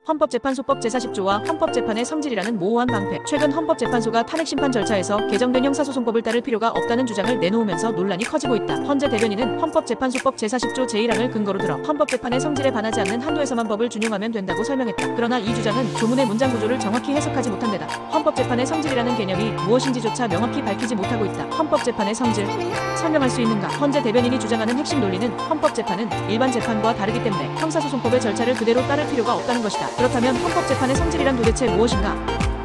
헌법재판소법 제40조와 헌법재판의 성질이라는 모호한 방패. 최근 헌법재판소가 탄핵심판 절차에서 개정된 형사소송법을 따를 필요가 없다는 주장을 내놓으면서 논란이 커지고 있다. 헌재 대변인은 헌법재판소법 제40조 제1항을 근거로 들어 헌법재판의 성질에 반하지 않는 한도에서만 법을 준용하면 된다고 설명했다. 그러나 이 주장은 조문의 문장 구조를 정확히 해석하지 못한 데다 헌법재판의 성질이라는 개념이 무엇인지조차 명확히 밝히지 못하고 있다. 헌법재판의 성질, 설명할 수 있는가? 헌재 대변인이 주장하는 핵심 논리는 헌법재판은 일반 재판과 다르기 때문에 형사소송법의 절차를 그대로 따를 필요가 없다는 것이다. 그렇다면 헌법재판의 성질이란 도대체 무엇인가?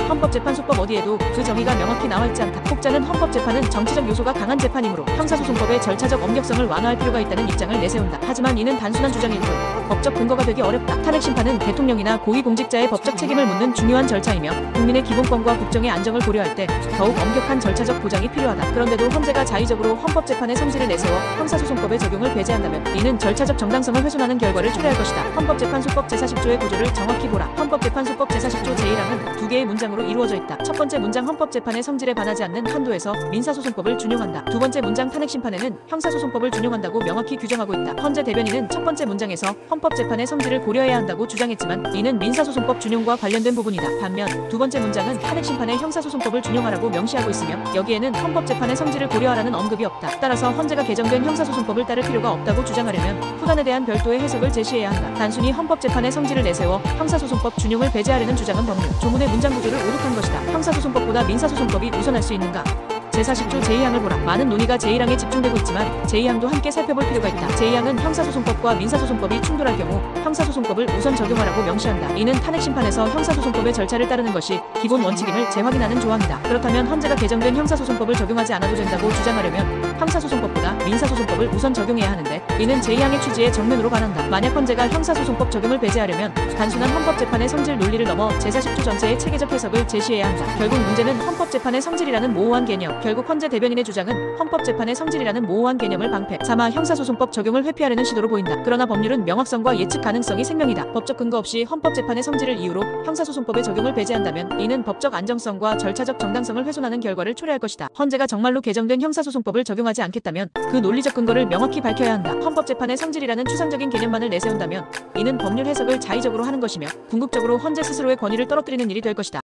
헌법재판소법 어디에도 그 정의가 명확히 나와있지 않다. 혹자는 헌법재판은 정치적 요소가 강한 재판이므로 형사소송법의 절차적 엄격성을 완화할 필요가 있다는 입장을 내세운다. 하지만 이는 단순한 주장일 뿐 법적 근거가 되기 어렵다. 탄핵심판은 대통령이나 고위공직자의 법적 책임을 묻는 중요한 절차이며 국민의 기본권과 국정의 안정을 고려할 때 더욱 엄격한 절차적 보장이 필요하다. 그런데도 헌재가 자의적으로 헌법재판의 성질을 내세워 형사소송법의 적용을 배제한다면 이는 절차적 정당성을 훼손하는 결과를 초래할 것이다. 헌법재판소법 제40조의 구조를 정확히 보라. 헌법재판소법 제40조 제1항은 두 개의 문장으로 이루어져 있다. 첫 번째 문장 헌법재판의 성질에 반하지 않는 한도에서 민사소송법을 준용한다. 두 번째 문장 탄핵심판에는 형사소송법을 준용한다고 명확히 규정하고 있다. 헌재 대변인은 첫 번째 문장에서 헌법재판의 성질을 고려해야 한다고 주장했지만 이는 민사소송법 준용과 관련된 부분이다. 반면 두 번째 문장은 탄핵심판에 형사소송법을 준용하라고 명시하고 있으며 여기에는 헌법재판의 성질을 고려하라는 언급이 없다. 따라서 헌재가 개정된 형사소송법을 따를 필요가 없다고 주장하려면 후단에 대한 별도의 해석을 제시해야 한다. 단순히 헌법재판의 성질을 내세워 형사소송법 준용을 배제하려는 주장은 법률 조문의 문장 구조를 오독한 것이다. 형사소송법보다 민사소송법이 우선할 수 있는가? 제40조 제2항을 보라. 많은 논의가 제1항에 집중되고 있지만 제2항도 함께 살펴볼 필요가 있다. 제2항은 형사소송법과 민사소송법이 충돌할 경우 형사소송법을 우선 적용하라고 명시한다. 이는 탄핵심판에서 형사소송법의 절차를 따르는 것이 기본 원칙임을 재확인하는 조항이다. 그렇다면 헌재가 개정된 형사소송법을 적용하지 않아도 된다고 주장하려면 형사소송법보다 민사소송법을 우선 적용해야 하는데 이는 제2항의 취지에 정면으로 반한다. 만약 헌재가 형사소송법 적용을 배제하려면 단순한 헌법재판의 성질 논리를 넘어 제40조 전체의 체계적 해석을 제시해야 한다. 결국 문제는 헌법재판의 성질이라는 모호한 개념. 결국 헌재 대변인의 주장은 헌법재판의 성질이라는 모호한 개념을 방패 삼아 형사소송법 적용을 회피하려는 시도로 보인다. 그러나 법률은 명확성과 예측 가능성이 생명이다. 법적 근거 없이 헌법재판의 성질을 이유로 형사소송법의 적용을 배제한다면 이는 법적 안정성과 절차적 정당성을 훼손하는 결과를 초래할 것이다. 헌재가 정말로 개정된 형사소송법을 적용하지 않겠다면 그 논리적 근거를 명확히 밝혀야 한다. 헌법재판의 성질이라는 추상적인 개념만을 내세운다면 이는 법률 해석을 자의적으로 하는 것이며 궁극적으로 헌재 스스로의 권위를 떨어뜨리는 일이 될 것이다.